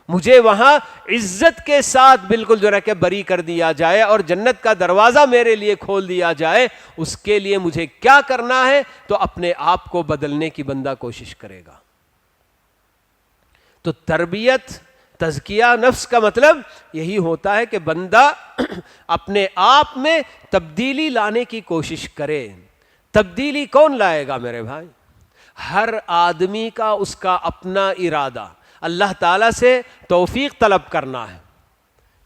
مجھے وہاں عزت کے ساتھ بالکل جو ہے کہ بری کر دیا جائے اور جنت کا دروازہ میرے لیے کھول دیا جائے۔ اس کے لیے مجھے کیا کرنا ہے؟ تو اپنے آپ کو بدلنے کی بندہ کوشش کرے گا۔ تو تربیت، تزکیہ نفس کا مطلب یہی ہوتا ہے کہ بندہ اپنے آپ میں تبدیلی لانے کی کوشش کرے۔ تبدیلی کون لائے گا میرے بھائی؟ ہر آدمی کا اس کا اپنا ارادہ، اللہ تعالیٰ سے توفیق طلب کرنا ہے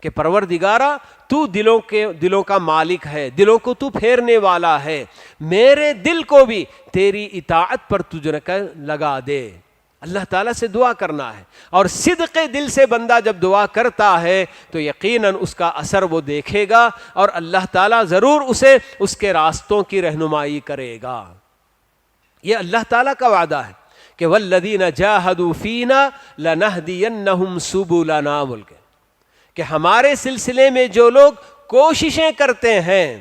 کہ پروردگارا تو دلوں کا مالک ہے، دلوں کو تو پھیرنے والا ہے، میرے دل کو بھی تیری اطاعت پر تجھ لگا دے۔ اللہ تعالیٰ سے دعا کرنا ہے، اور صدق دل سے بندہ جب دعا کرتا ہے تو یقیناً اس کا اثر وہ دیکھے گا، اور اللہ تعالیٰ ضرور اسے اس کے راستوں کی رہنمائی کرے گا۔ یہ اللہ تعالیٰ کا وعدہ ہے کہ والذین جاہدوا فینا لنہدینہم سبلنا، کہ ہمارے سلسلے میں جو لوگ کوششیں کرتے ہیں،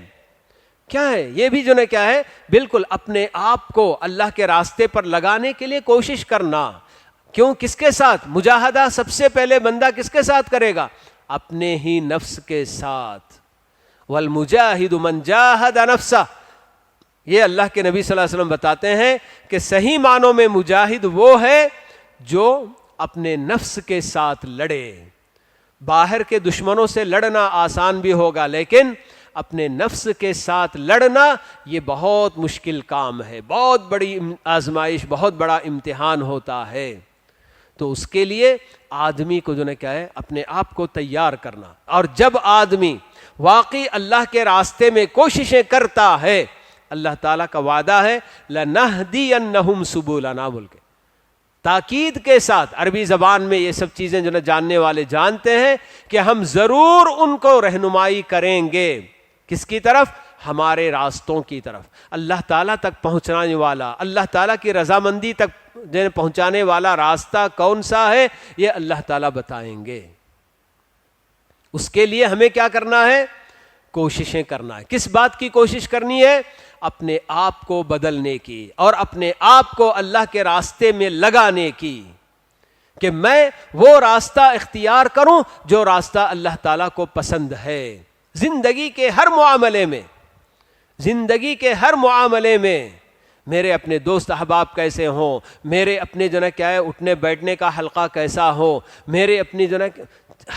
کیا ہے یہ بھی جو ہے کیا ہے بالکل اپنے آپ کو اللہ کے راستے پر لگانے کے لیے کوشش کرنا۔ کیوں؟ کس کے ساتھ مجاہدہ؟ سب سے پہلے بندہ کس کے ساتھ کرے گا؟ اپنے ہی نفس کے ساتھ۔ والمجاہد من جاہد نفسہ، یہ اللہ کے نبی صلی اللہ علیہ وسلم بتاتے ہیں کہ صحیح معنوں میں مجاہد وہ ہے جو اپنے نفس کے ساتھ لڑے۔ باہر کے دشمنوں سے لڑنا آسان بھی ہوگا، لیکن اپنے نفس کے ساتھ لڑنا یہ بہت مشکل کام ہے، بہت بڑی آزمائش، بہت بڑا امتحان ہوتا ہے۔ تو اس کے لیے آدمی کو جو ہے کیا ہے اپنے آپ کو تیار کرنا، اور جب آدمی واقعی اللہ کے راستے میں کوششیں کرتا ہے، اللہ تعالیٰ کا وعدہ ہے لَنَهْدِيَنَّهُمْ سُبُلَنَا، بول کے تاکید کے ساتھ عربی زبان میں یہ سب چیزیں جو جاننے والے جانتے ہیں کہ ہم ضرور ان کو رہنمائی کریں گے۔ کس کی طرف؟ ہمارے راستوں کی طرف۔ اللہ تعالیٰ تک پہنچانے والا، اللہ تعالیٰ کی رضامندی تک پہنچانے والا راستہ کون سا ہے، یہ اللہ تعالیٰ بتائیں گے۔ اس کے لیے ہمیں کیا کرنا ہے؟ کوششیں کرنا ہے۔ کس بات کی کوشش کرنی ہے؟ اپنے آپ کو بدلنے کی، اور اپنے آپ کو اللہ کے راستے میں لگانے کی، کہ میں وہ راستہ اختیار کروں جو راستہ اللہ تعالیٰ کو پسند ہے۔ زندگی کے ہر معاملے میں، زندگی کے ہر معاملے میں میرے اپنے دوست احباب کیسے ہوں، میرے اپنے جو ہے کیا ہے اٹھنے بیٹھنے کا حلقہ کیسا ہو، میرے اپنی جو ہے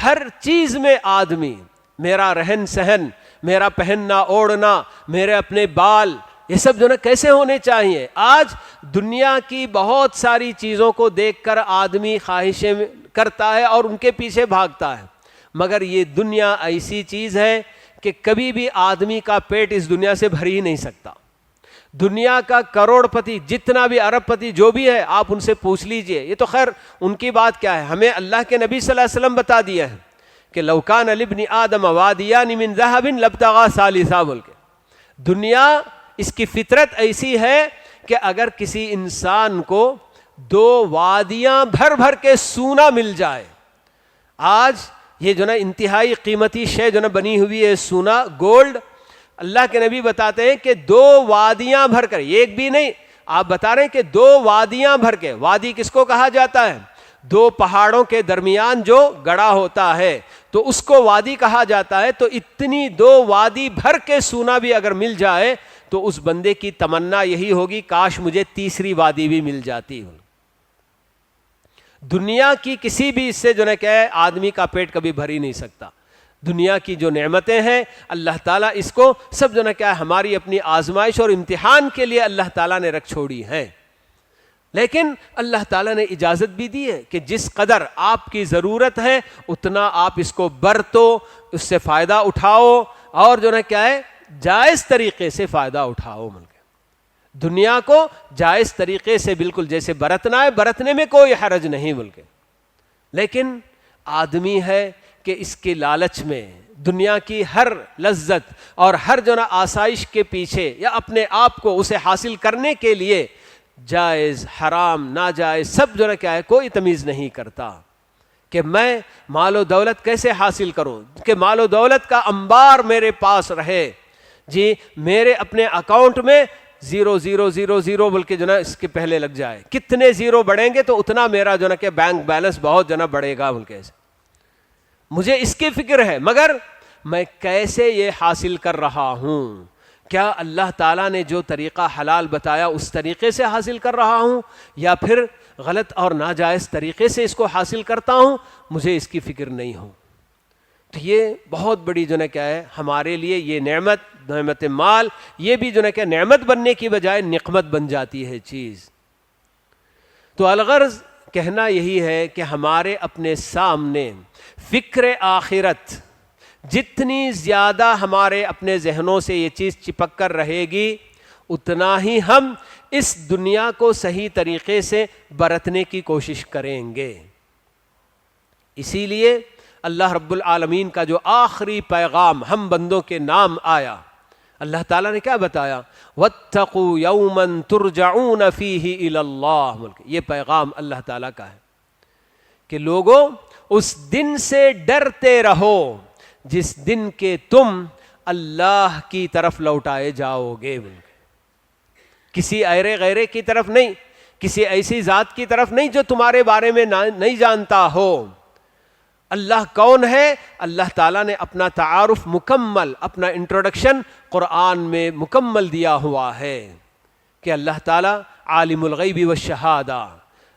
ہر چیز میں آدمی، میرا رہن سہن، میرا پہننا اوڑھنا، میرے اپنے بال، یہ سب جو ہے کیسے ہونے چاہیے۔ آج دنیا کی بہت ساری چیزوں کو دیکھ کر آدمی خواہشیں کرتا ہے اور ان کے پیچھے بھاگتا ہے، مگر یہ دنیا ایسی چیز ہے کہ کبھی بھی آدمی کا پیٹ اس دنیا سے بھر ہی نہیں سکتا۔ دنیا کا کروڑ پتی، جتنا بھی ارب پتی جو بھی ہے، آپ ان سے پوچھ لیجئے، یہ تو خیر ان کی بات کیا ہے، ہمیں اللہ کے نبی صلی اللہ علیہ وسلم بتا دیا ہے کہ لو کان لابن آدم وادیان من ذهب لابتغى ثالثا، بول کے دنیا اس کی فطرت ایسی ہے کہ اگر کسی انسان کو دو وادیاں بھر بھر کے سونا مل جائے، آج یہ جو نا انتہائی قیمتی شے جو نا بنی ہوئی ہے سونا، گولڈ، اللہ کے نبی بتاتے ہیں کہ دو وادیاں بھر کر، ایک بھی نہیں، آپ بتا رہے ہیں کہ دو وادیاں بھر کے، وادی کس کو کہا جاتا ہے؟ دو پہاڑوں کے درمیان جو گڑا ہوتا ہے تو اس کو وادی کہا جاتا ہے۔ تو اتنی دو وادی بھر کے سونا بھی اگر مل جائے تو اس بندے کی تمنا یہی ہوگی کاش مجھے تیسری وادی بھی مل جاتی ہو۔ دنیا کی کسی بھی اس سے جو ہے کہ آدمی کا پیٹ کبھی بھر ہی نہیں سکتا۔ دنیا کی جو نعمتیں ہیں اللہ تعالیٰ اس کو سب جو ہے کہ ہماری اپنی آزمائش اور امتحان کے لیے اللہ تعالیٰ نے رکھ چھوڑی ہیں، لیکن اللہ تعالیٰ نے اجازت بھی دی ہے کہ جس قدر آپ کی ضرورت ہے اتنا آپ اس کو برتو، اس سے فائدہ اٹھاؤ، اور جو ہے کیا ہے جائز طریقے سے فائدہ اٹھاؤ۔ دنیا کو جائز طریقے سے بالکل جیسے برتنا ہے، برتنے میں کوئی حرج نہیں، بلکہ لیکن آدمی ہے کہ اس کے لالچ میں دنیا کی ہر لذت اور ہر جو نا آسائش کے پیچھے یا اپنے آپ کو اسے حاصل کرنے کے لیے جائز حرام ناجائز سب جو نا کیا ہے کوئی تمیز نہیں کرتا کہ میں مال و دولت کیسے حاصل کروں کہ مال و دولت کا انبار میرے پاس رہے، جی میرے اپنے اکاؤنٹ میں 0,0,0,0 بول کے جو نا اس کے پہلے لگ جائے، کتنے زیرو بڑھیں گے تو اتنا میرا جو نا کہ بینک بیلنس بہت جو نا بڑھے گا بول کے، مجھے اس کی فکر ہے، مگر میں کیسے یہ حاصل کر رہا ہوں؟ کیا اللہ تعالیٰ نے جو طریقہ حلال بتایا اس طریقے سے حاصل کر رہا ہوں یا پھر غلط اور ناجائز طریقے سے اس کو حاصل کرتا ہوں؟ مجھے اس کی فکر نہیں ہو۔ تو یہ بہت بڑی جو نا کیا ہے ہمارے لیے یہ نعمت مال، یہ بھی جو نا کہ نعمت بننے کی بجائے نقمت بن جاتی ہے چیز۔ تو الغرض کہنا یہی ہے کہ ہمارے اپنے سامنے فکر آخرت جتنی زیادہ ہمارے اپنے ذہنوں سے یہ چیز چپک کر رہے گی، اتنا ہی ہم اس دنیا کو صحیح طریقے سے برتنے کی کوشش کریں گے۔ اسی لیے اللہ رب العالمین کا جو آخری پیغام ہم بندوں کے نام آیا، اللہ تعالیٰ نے کیا بتایا؟ وَاتَّقُوا يَوْمًا تُرْجَعُونَ فِيهِ إِلَى اللَّهِ، یہ پیغام اللہ تعالیٰ کا ہے کہ لوگوں اس دن سے ڈرتے رہو جس دن کے تم اللہ کی طرف لوٹائے جاؤ گے، کسی ایرے غیرے کی طرف نہیں، کسی ایسی ذات کی طرف نہیں جو تمہارے بارے میں نہیں جانتا ہو۔ اللہ کون ہے؟ اللہ تعالیٰ نے اپنا تعارف مکمل، اپنا انٹروڈکشن قرآن میں مکمل دیا ہوا ہے کہ اللہ تعالیٰ عالم الغیب والشہادہ،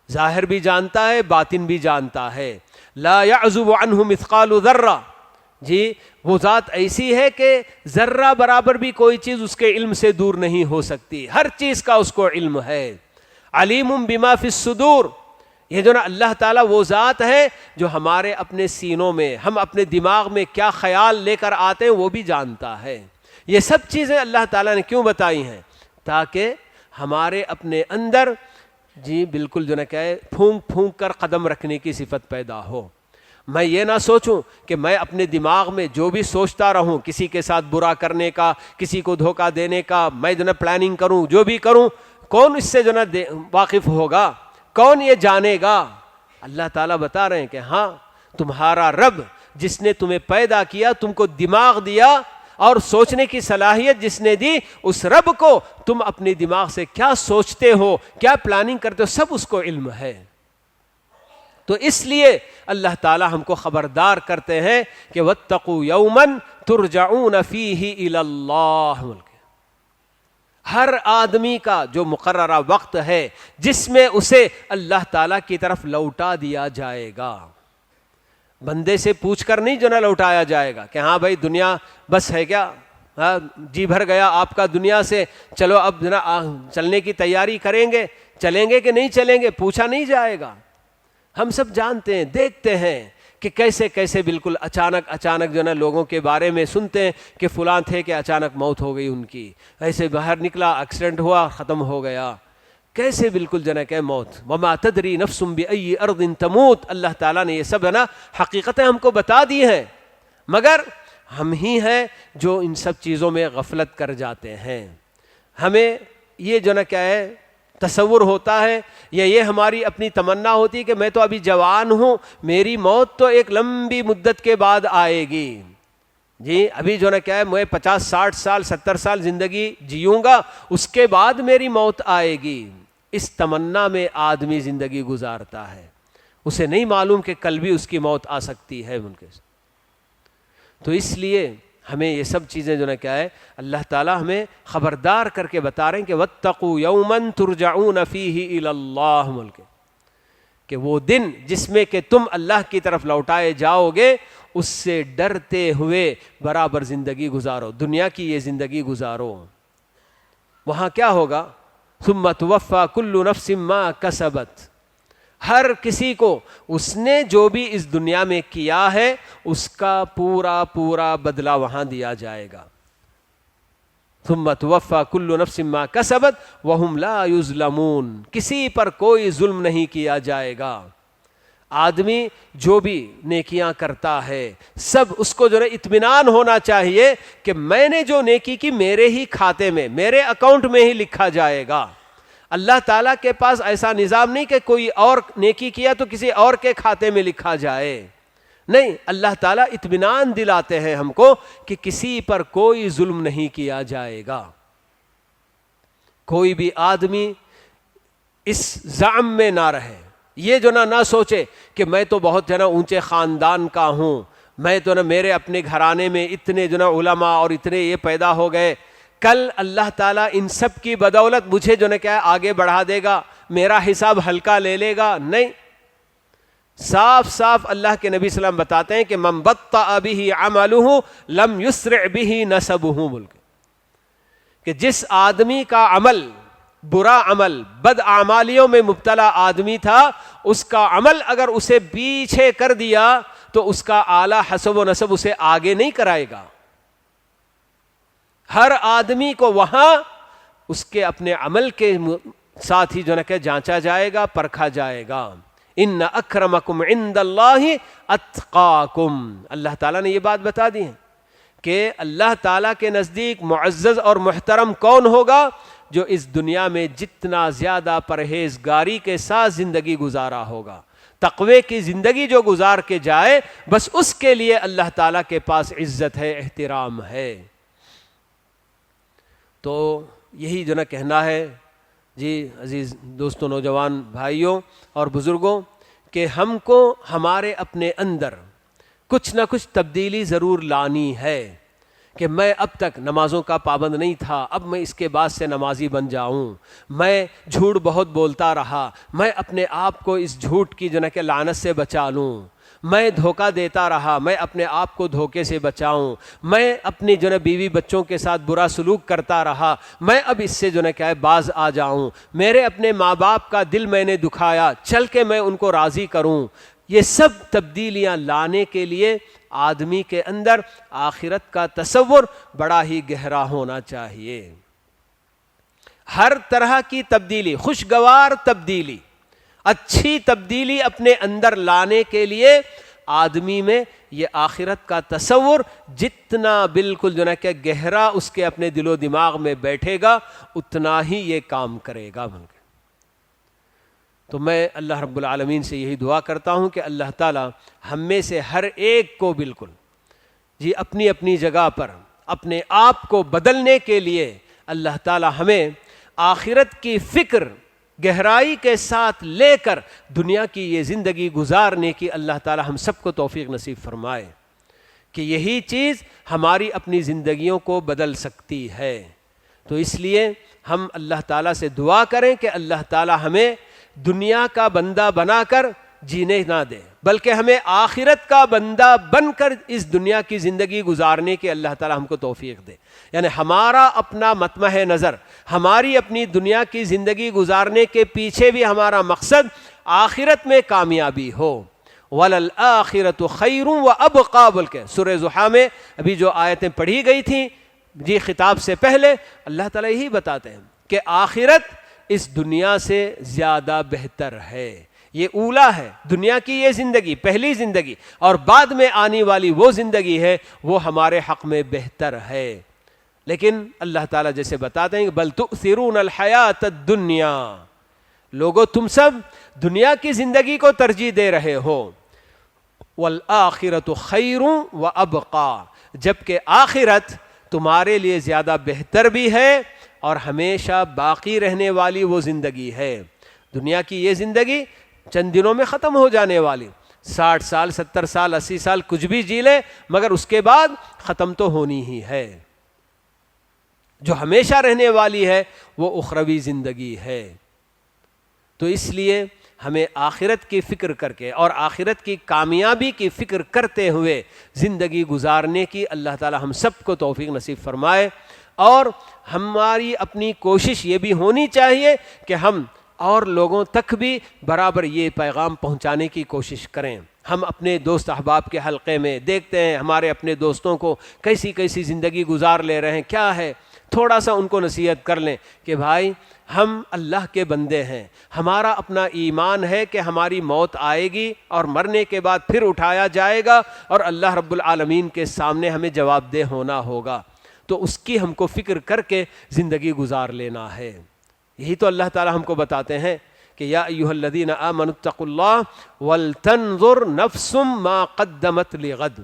ظاہر بھی جانتا ہے باطن بھی جانتا ہے۔ لا یعزب عنہ مثقال ذرہ، جی وہ ذات ایسی ہے کہ ذرہ برابر بھی کوئی چیز اس کے علم سے دور نہیں ہو سکتی، ہر چیز کا اس کو علم ہے۔ علیم بما فی الصدور، یہ جو نا اللہ تعالیٰ وہ ذات ہے جو ہمارے اپنے سینوں میں، ہم اپنے دماغ میں کیا خیال لے کر آتے ہیں وہ بھی جانتا ہے۔ یہ سب چیزیں اللہ تعالیٰ نے کیوں بتائی ہیں؟ تاکہ ہمارے اپنے اندر جی بالکل جو نا کیا ہے پھونک پھونک کر قدم رکھنے کی صفت پیدا ہو۔ میں یہ نہ سوچوں کہ میں اپنے دماغ میں جو بھی سوچتا رہوں، کسی کے ساتھ برا کرنے کا، کسی کو دھوکہ دینے کا، میں جو نا پلاننگ کروں، جو بھی کروں، کون اس سے جو نا واقف ہوگا؟ کون یہ جانے گا؟ اللہ تعالیٰ بتا رہے ہیں کہ ہاں تمہارا رب جس نے تمہیں پیدا کیا، تم کو دماغ دیا اور سوچنے کی صلاحیت جس نے دی، اس رب کو تم اپنے دماغ سے کیا سوچتے ہو، کیا پلاننگ کرتے ہو، سب اس کو علم ہے۔ تو اس لیے اللہ تعالیٰ ہم کو خبردار کرتے ہیں کہ وَاتَّقُوا يَوْمًا تُرْجَعُونَ فِيهِ إِلَى اللَّهِ، ہر آدمی کا جو مقررہ وقت ہے جس میں اسے اللہ تعالیٰ کی طرف لوٹا دیا جائے گا۔ بندے سے پوچھ کر نہیں جو نہ لوٹایا جائے گا کہ ہاں بھائی دنیا بس ہے کیا، جی بھر گیا آپ کا دنیا سے، چلو اب جو نا چلنے کی تیاری کریں گے، چلیں گے کہ نہیں چلیں گے، پوچھا نہیں جائے گا۔ ہم سب جانتے ہیں، دیکھتے ہیں کہ کیسے کیسے بالکل اچانک جو نا لوگوں کے بارے میں سنتے ہیں کہ فلاں تھے کہ اچانک موت ہو گئی ان کی، ایسے باہر نکلا ایکسیڈنٹ ہوا ختم ہو گیا، کیسے بالکل جو نا کہ موت۔ وما تدری نفس بأی ارض تموت، اللہ تعالیٰ نے یہ سب ہے نا حقیقتیں ہم کو بتا دی ہیں، مگر ہم ہی ہیں جو ان سب چیزوں میں غفلت کر جاتے ہیں۔ ہمیں یہ جو نا کیا ہے تصور ہوتا ہے یا یہ ہماری اپنی تمنا ہوتی ہے کہ میں تو ابھی جوان ہوں، میری موت تو ایک لمبی مدت کے بعد آئے گی، جی ابھی جو نا کیا ہے میں 50 60 سال 70 سال زندگی جیوں گا، اس کے بعد میری موت آئے گی۔ اس تمنا میں آدمی زندگی گزارتا ہے، اسے نہیں معلوم کہ کل بھی اس کی موت آ سکتی ہے ان کے۔ تو اس لیے ہمیں یہ سب چیزیں جو نا کیا ہے اللہ تعالیٰ ہمیں خبردار کر کے بتا رہے ہیں کہ وَاتَّقُوا يَوْمًا تُرْجَعُونَ فِيهِ إِلَى اللَّهِ، کہ وہ دن جس میں کہ تم اللہ کی طرف لوٹائے جاؤ گے، اس سے ڈرتے ہوئے برابر زندگی گزارو، دنیا کی یہ زندگی گزارو۔ وہاں کیا ہوگا؟ ثُمَّ تُوَفَّى كُلُّ نَفْسٍ مَا كَسَبَتْ، ہر کسی کو اس نے جو بھی اس دنیا میں کیا ہے اس کا پورا پورا بدلہ وہاں دیا جائے گا۔ ثم توفى كل نفس ما كسبت وهم لا يظلمون، کسی پر کوئی ظلم نہیں کیا جائے گا۔ آدمی جو بھی نیکیاں کرتا ہے سب اس کو جو ہے اطمینان ہونا چاہیے کہ میں نے جو نیکی کی میرے ہی کھاتے میں، میرے اکاؤنٹ میں ہی لکھا جائے گا۔ اللہ تعالیٰ کے پاس ایسا نظام نہیں کہ کوئی اور نیکی کیا تو کسی اور کے کھاتے میں لکھا جائے، نہیں، اللہ تعالیٰ اطمینان دلاتے ہیں ہم کو کہ کسی پر کوئی ظلم نہیں کیا جائے گا۔ کوئی بھی آدمی اس زعم میں نہ رہے، یہ جو نہ سوچے کہ میں تو بہت جو ہے نا اونچے خاندان کا ہوں، میں تو نا میرے اپنے گھرانے میں اتنے جو نا علماء اور اتنے یہ پیدا ہو گئے، کل اللہ تعالیٰ ان سب کی بدولت مجھے جو نا کیا آگے بڑھا دے گا، میرا حساب ہلکا لے لے گا، نہیں۔ صاف صاف اللہ کے نبی صلی اللہ علیہ وسلم بتاتے ہیں کہ من بطأ به عمله لم يسرع به نسبه، بول کے کہ جس آدمی کا عمل برا عمل بد اعمالیوں میں مبتلا آدمی تھا، اس کا عمل اگر اسے پیچھے کر دیا تو اس کا اعلیٰ حسب و نسب اسے آگے نہیں کرائے گا۔ ہر آدمی کو وہاں اس کے اپنے عمل کے ساتھ ہی جو ہے کہ جانچا جائے گا، پرکھا جائے گا۔ ان اکرمکم عند اللہ اتقاکم، اللہ تعالیٰ نے یہ بات بتا دی ہے کہ اللہ تعالیٰ کے نزدیک معزز اور محترم کون ہوگا؟ جو اس دنیا میں جتنا زیادہ پرہیزگاری کے ساتھ زندگی گزارا ہوگا، تقوی کی زندگی جو گزار کے جائے، بس اس کے لیے اللہ تعالیٰ کے پاس عزت ہے، احترام ہے۔ تو یہی جو نا کہنا ہے جی عزیز دوستوں، نوجوان بھائیوں اور بزرگوں، کہ ہم کو ہمارے اپنے اندر کچھ نہ کچھ تبدیلی ضرور لانی ہے کہ میں اب تک نمازوں کا پابند نہیں تھا، اب میں اس کے بعد سے نمازی بن جاؤں، میں جھوٹ بہت بولتا رہا، میں اپنے آپ کو اس جھوٹ کی جو ہے کہ لعنت سے بچا لوں، میں دھوکہ دیتا رہا، میں اپنے آپ کو دھوکے سے بچاؤں، میں اپنی جو ہے بیوی بچوں کے ساتھ برا سلوک کرتا رہا، میں اب اس سے جو ہے کہ باز آ جاؤں، میرے اپنے ماں باپ کا دل میں نے دکھایا، چل کے میں ان کو راضی کروں۔ یہ سب تبدیلیاں لانے کے لیے آدمی کے اندر آخرت کا تصور بڑا ہی گہرا ہونا چاہیے۔ ہر طرح کی تبدیلی، خوشگوار تبدیلی، اچھی تبدیلی اپنے اندر لانے کے لیے آدمی میں یہ آخرت کا تصور جتنا بالکل جو ہے کہ گہرا اس کے اپنے دل و دماغ میں بیٹھے گا، اتنا ہی یہ کام کرے گا۔ تو میں اللہ رب العالمین سے یہی دعا کرتا ہوں کہ اللہ تعالی ہم میں سے ہر ایک کو بالکل جی اپنی اپنی جگہ پر اپنے آپ کو بدلنے کے لیے اللہ تعالی ہمیں آخرت کی فکر گہرائی کے ساتھ لے کر دنیا کی یہ زندگی گزارنے کی اللہ تعالی ہم سب کو توفیق نصیب فرمائے کہ یہی چیز ہماری اپنی زندگیوں کو بدل سکتی ہے۔ تو اس لیے ہم اللہ تعالیٰ سے دعا کریں کہ اللہ تعالیٰ ہمیں دنیا کا بندہ بنا کر جینے نہ دے، بلکہ ہمیں آخرت کا بندہ بن کر اس دنیا کی زندگی گزارنے کی اللہ تعالیٰ ہم کو توفیق دے۔ یعنی ہمارا اپنا مطمع نظر، ہماری اپنی دنیا کی زندگی گزارنے کے پیچھے بھی ہمارا مقصد آخرت میں کامیابی ہو۔ وَلَلْآخِرَةُ خَيْرٌ وَأَبْقَىٰ بول کے سورہ ضحیٰ میں ابھی جو آیتیں پڑھی گئی تھیں جی خطاب سے پہلے، اللہ تعالیٰ یہی بتاتے ہیں کہ آخرت اس دنیا سے زیادہ بہتر ہے۔ یہ اولا ہے، دنیا کی یہ زندگی پہلی زندگی، اور بعد میں آنے والی وہ زندگی ہے وہ ہمارے حق میں بہتر ہے۔ لیکن اللہ تعالیٰ جیسے بتاتے ہیں کہ بل تؤثرون الحیات الدنیا، لوگو تم سب دنیا کی زندگی کو ترجیح دے رہے ہو، والآخرۃ خیر وابقیٰ، جبکہ آخرت تمہارے لیے زیادہ بہتر بھی ہے اور ہمیشہ باقی رہنے والی وہ زندگی ہے۔ دنیا کی یہ زندگی چند دنوں میں ختم ہو جانے والی، 60 سال 70 سال 80 سال کچھ بھی جی لے، مگر اس کے بعد ختم تو ہونی ہی ہے۔ جو ہمیشہ رہنے والی ہے وہ اخروی زندگی ہے۔ تو اس لیے ہمیں آخرت کی فکر کر کے اور آخرت کی کامیابی کی فکر کرتے ہوئے زندگی گزارنے کی اللہ تعالی ہم سب کو توفیق نصیب فرمائے۔ اور ہماری اپنی کوشش یہ بھی ہونی چاہیے کہ ہم اور لوگوں تک بھی برابر یہ پیغام پہنچانے کی کوشش کریں۔ ہم اپنے دوست احباب کے حلقے میں دیکھتے ہیں ہمارے اپنے دوستوں کو کیسی کیسی زندگی گزار لے رہے ہیں، کیا ہے تھوڑا سا ان کو نصیحت کر لیں کہ بھائی ہم اللہ کے بندے ہیں، ہمارا اپنا ایمان ہے کہ ہماری موت آئے گی اور مرنے کے بعد پھر اٹھایا جائے گا اور اللہ رب العالمین کے سامنے ہمیں جواب دہ ہونا ہوگا، تو اس کی ہم کو فکر کر کے زندگی گزار لینا ہے۔ یہی تو اللہ تعالی ہم کو بتاتے ہیں کہ یا ایھا الذین آمنوا اتقوا اللہ ولتنظر نفس ما قدمت لغد،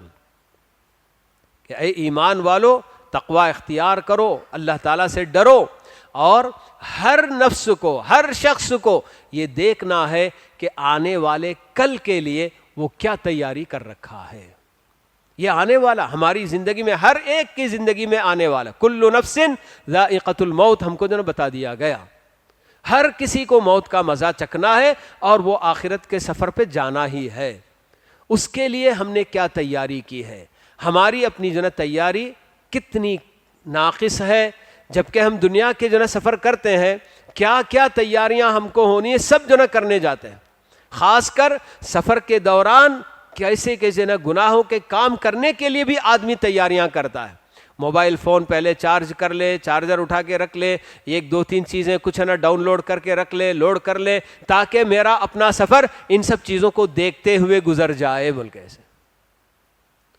کہ اے ایمان والو تقوی اختیار کرو، اللہ تعالیٰ سے ڈرو، اور ہر نفس کو، ہر شخص کو یہ دیکھنا ہے کہ آنے والے کل کے لیے وہ کیا تیاری کر رکھا ہے۔ یہ آنے والا ہماری زندگی میں، ہر ایک کی زندگی میں آنے والا، کل نفس ذائقۃ الموت ہم کو جو بتا دیا گیا، ہر کسی کو موت کا مزہ چکھنا ہے اور وہ آخرت کے سفر پہ جانا ہی ہے۔ اس کے لیے ہم نے کیا تیاری کی ہے، ہماری اپنی جو نا تیاری کتنی ناقص ہے، جبکہ ہم دنیا کے جو نا سفر کرتے ہیں، کیا کیا تیاریاں ہم کو ہونی ہے، سب جو نا کرنے جاتے ہیں۔ خاص کر سفر کے دوران کیسے کیسے نا گناہوں کے کام کرنے کے لیے بھی آدمی تیاریاں کرتا ہے۔ موبائل فون پہلے چارج کر لے، چارجر اٹھا کے رکھ لے، ایک دو تین چیزیں کچھ ہے نا ڈاؤن لوڈ کر کے رکھ لے، لوڈ کر لے، تاکہ میرا اپنا سفر ان سب چیزوں کو دیکھتے ہوئے گزر جائے۔ بلکہ ایسے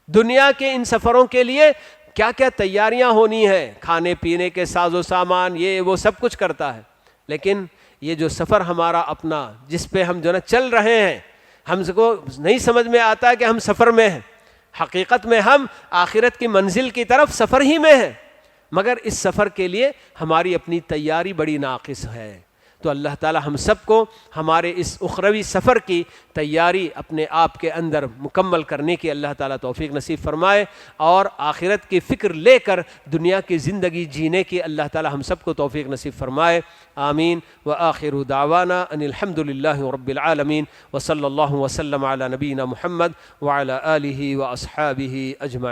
دنیا کے ان سفروں کے لیے کیا کیا تیاریاں ہونی ہے، کھانے پینے کے ساز و سامان، یہ وہ سب کچھ کرتا ہے، لیکن یہ جو سفر ہمارا اپنا جس پہ ہم جو نا چل رہے ہیں، ہم کو نہیں سمجھ میں آتا کہ ہم سفر میں ہیں، حقیقت میں ہم آخرت کی منزل کی طرف سفر ہی میں ہیں، مگر اس سفر کے لیے ہماری اپنی تیاری بڑی ناقص ہے۔ تو اللہ تعالی ہم سب کو ہمارے اس اخروی سفر کی تیاری اپنے آپ کے اندر مکمل کرنے کی اللہ تعالی توفیق نصیب فرمائے، اور آخرت کی فکر لے کر دنیا کی زندگی جینے کی اللہ تعالی ہم سب کو توفیق نصیب فرمائے۔ آمین۔ وآخر دعوانا ان الحمد للہ رب العالمین، وصلی اللہ وسلم علی نبینا محمد وعلی آلہ واصحابہ اجمعین۔